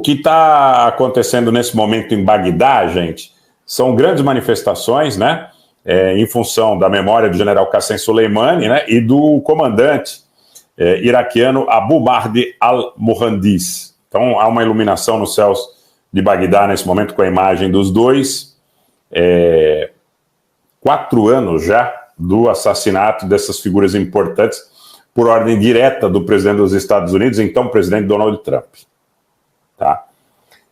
que está acontecendo nesse momento em Bagdá, gente, são grandes manifestações, né? Em função da memória do general Qassem Soleimani, né, e do comandante iraquiano Abu Mahdi al-Muhandis. Então há uma iluminação nos céus de Bagdá nesse momento com a imagem dos dois. 4 anos já do assassinato dessas figuras importantes por ordem direta do presidente dos Estados Unidos, então presidente Donald Trump. Tá?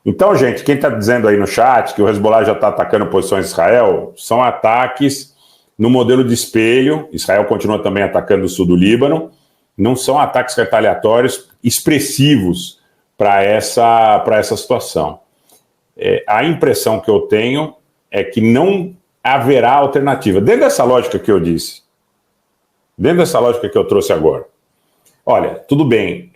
Então, gente, quem está dizendo aí no chat que o Hezbollah já está atacando posições de Israel, são ataques no modelo de espelho. Israel continua também atacando o sul do Líbano. Não são ataques retaliatórios expressivos para essa situação. A impressão que eu tenho é que não haverá alternativa. Dentro dessa lógica que eu disse, dentro dessa lógica que eu trouxe agora, olha, tudo bem,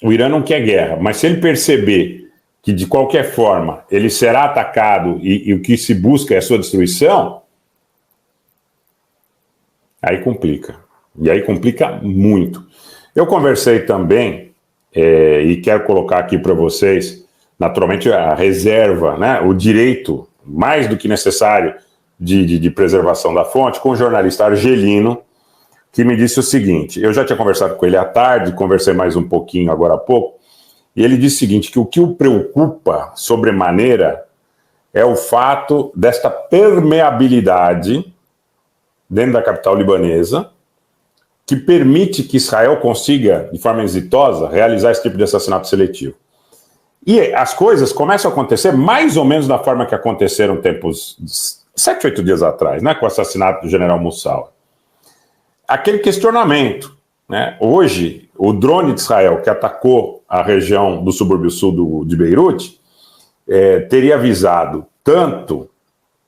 o Irã não quer guerra, mas se ele perceber que de qualquer forma ele será atacado e o que se busca é a sua destruição, aí complica. E aí complica muito. Eu conversei também, e quero colocar aqui para vocês, naturalmente a reserva, né, o direito mais do que necessário de preservação da fonte, com um jornalista argelino, que me disse o seguinte, eu já tinha conversado com ele à tarde, conversei mais um pouquinho agora há pouco, e ele disse o seguinte, que o que o preocupa sobremaneira é o fato desta permeabilidade dentro da capital libanesa, que permite que Israel consiga, de forma exitosa, realizar esse tipo de assassinato seletivo. E as coisas começam a acontecer mais ou menos da forma que aconteceram tempos, 7, 8 dias atrás, né, com o assassinato do general Moussaoui. Aquele questionamento, né? Hoje, o drone de Israel que atacou a região do subúrbio sul de Beirute teria avisado tanto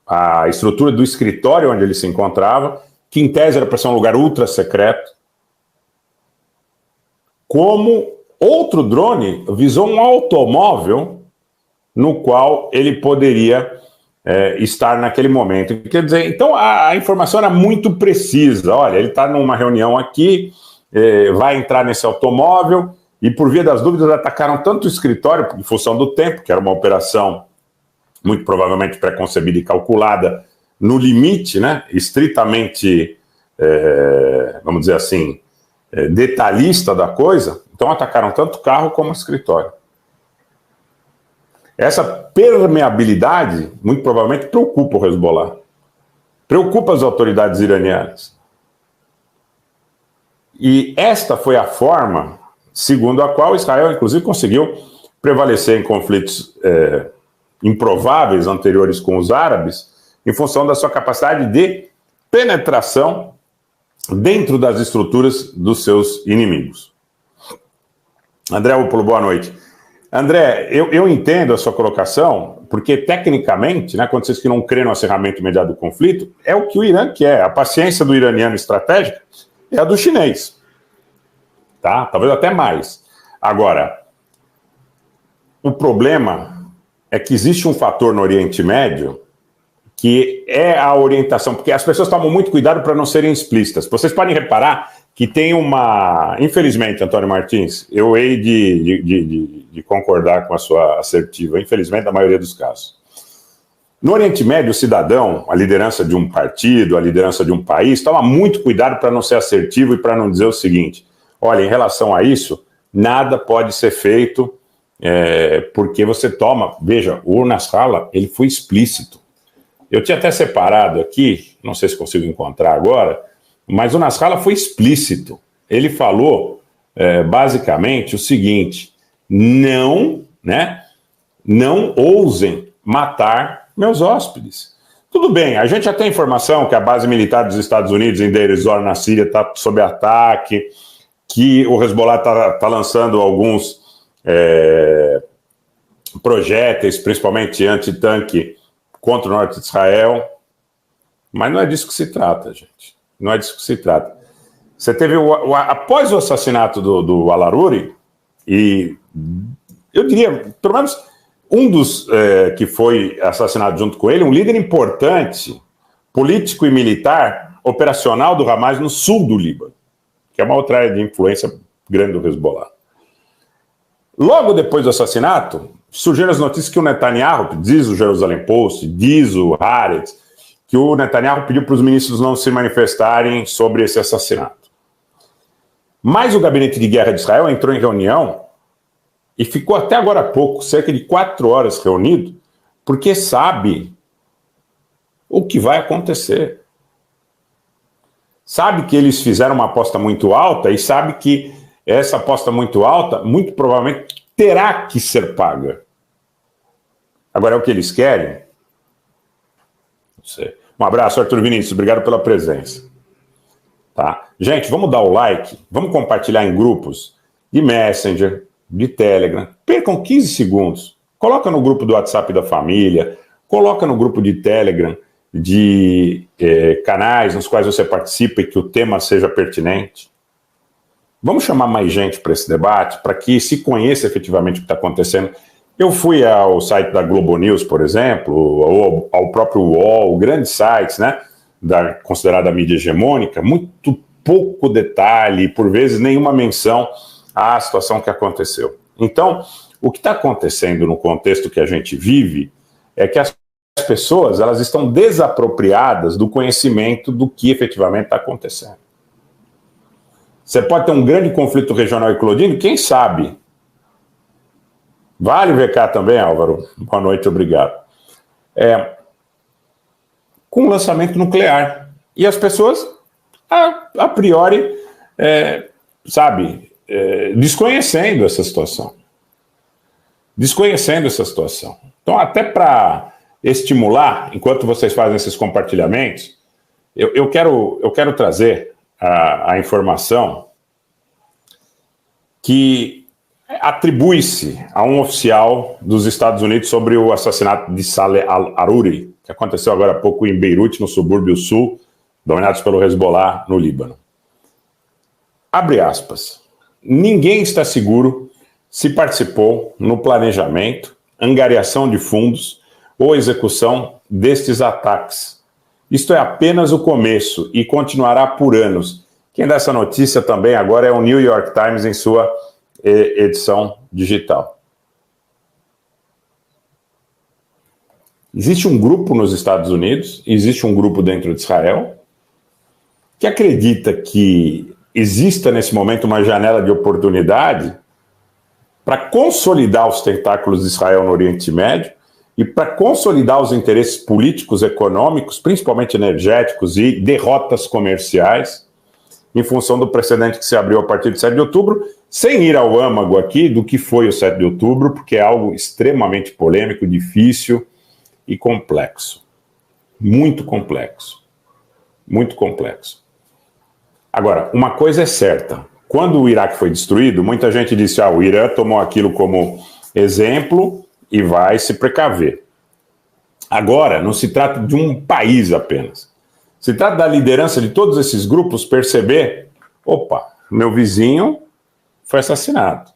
a estrutura do escritório onde ele se encontrava, que em tese era para ser um lugar ultra secreto, como outro drone visou um automóvel no qual ele poderia estar naquele momento. Quer dizer, então a informação era muito precisa. Olha, ele está numa reunião aqui, vai entrar nesse automóvel, e por via das dúvidas atacaram tanto o escritório, em função do tempo, que era uma operação muito provavelmente pré-concebida e calculada no limite, né, estritamente, vamos dizer assim, detalhista da coisa. Então atacaram tanto o carro como o escritório. Essa permeabilidade, muito provavelmente, preocupa o Hezbollah. Preocupa as autoridades iranianas. E esta foi a forma, segundo a qual Israel, inclusive, conseguiu prevalecer em conflitos improváveis anteriores com os árabes, em função da sua capacidade de penetração dentro das estruturas dos seus inimigos. André Upolo, boa noite. André, eu entendo a sua colocação, porque tecnicamente, né, quando vocês que não creem no acerramento imediato do conflito, é o que o Irã quer. A paciência do iraniano estratégica é a do chinês. Tá? Talvez até mais. Agora, o problema é que existe um fator no Oriente Médio que é a orientação, porque as pessoas tomam muito cuidado para não serem explícitas. Vocês podem reparar que tem uma... Infelizmente, Antônio Martins, eu hei de concordar com a sua assertiva, infelizmente, na maioria dos casos. No Oriente Médio, o cidadão, a liderança de um partido, a liderança de um país, toma muito cuidado para não ser assertivo e para não dizer o seguinte, olha, em relação a isso, nada pode ser feito porque você toma... Veja, o Nasrallah, ele foi explícito. Eu tinha até separado aqui, não sei se consigo encontrar agora, mas o Nasrallah foi explícito. Ele falou, basicamente, o seguinte, não ousem matar meus hóspedes. Tudo bem, a gente já tem informação que a base militar dos Estados Unidos em Deir ez-Zor, na Síria, está sob ataque, que o Hezbollah está lançando alguns projéteis, principalmente antitanque, contra o norte de Israel. Mas não é disso que se trata, gente. Não é disso que se trata. Você teve, após o assassinato do al-Aruri, e eu diria, pelo menos um dos que foi assassinado junto com ele, um líder importante, político e militar, operacional do Hamas no sul do Líbano, que é uma outra área de influência grande do Hezbollah. Logo depois do assassinato, surgiram as notícias que o Netanyahu, diz o Jerusalem Post, diz o Haaretz, que o Netanyahu pediu para os ministros não se manifestarem sobre esse assassinato. Mas o gabinete de guerra de Israel entrou em reunião e ficou até agora há pouco, cerca de 4 horas reunido, porque sabe o que vai acontecer. Sabe que eles fizeram uma aposta muito alta e sabe que essa aposta muito alta, muito provavelmente, terá que ser paga. Agora, é o que eles querem? Não sei. Um abraço, Arthur Vinícius. Obrigado pela presença. Tá? Gente, vamos dar o like, vamos compartilhar em grupos de Messenger, de Telegram. Percam 15 segundos. Coloca no grupo do WhatsApp da família, coloca no grupo de Telegram de canais nos quais você participa e que o tema seja pertinente. Vamos chamar mais gente para esse debate, para que se conheça efetivamente o que está acontecendo. Eu fui ao site da Globo News, por exemplo, ou ao próprio UOL, grandes sites, né, da considerada mídia hegemônica, muito pouco detalhe, por vezes nenhuma menção à situação que aconteceu. Então, o que está acontecendo no contexto que a gente vive é que as pessoas elas estão desapropriadas do conhecimento do que efetivamente está acontecendo. Você pode ter um grande conflito regional eclodindo, quem sabe? Vale VK também, Álvaro. Boa noite, obrigado. Com lançamento nuclear. E as pessoas, a priori, desconhecendo essa situação. Desconhecendo essa situação. Então, até para estimular, enquanto vocês fazem esses compartilhamentos, eu quero trazer a informação que atribui-se a um oficial dos Estados Unidos sobre o assassinato de Saleh al-Aruri, que aconteceu agora há pouco em Beirute, no subúrbio sul, dominados pelo Hezbollah, no Líbano. Abre aspas. Ninguém está seguro se participou no planejamento, angariação de fundos ou execução destes ataques. Isto é apenas o começo e continuará por anos. Quem dá essa notícia também agora é o New York Times em sua edição digital. Existe um grupo nos Estados Unidos, existe um grupo dentro de Israel, que acredita que exista nesse momento uma janela de oportunidade para consolidar os tentáculos de Israel no Oriente Médio e para consolidar os interesses políticos, econômicos, principalmente energéticos e derrotas comerciais, em função do precedente que se abriu a partir de 7 de outubro, sem ir ao âmago aqui do que foi o 7 de outubro, porque é algo extremamente polêmico, difícil e complexo. Muito complexo. Muito complexo. Agora, uma coisa é certa. Quando o Iraque foi destruído, muita gente disse, o Irã tomou aquilo como exemplo e vai se precaver. Agora, não se trata de um país apenas. Se trata da liderança de todos esses grupos perceber, meu vizinho foi assassinado.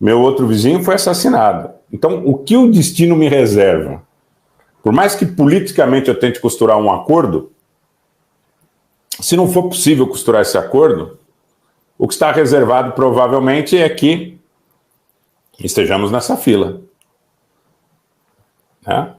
Meu outro vizinho foi assassinado. Então, o que o destino me reserva? Por mais que politicamente eu tente costurar um acordo, se não for possível costurar esse acordo, o que está reservado provavelmente é que estejamos nessa fila. Né?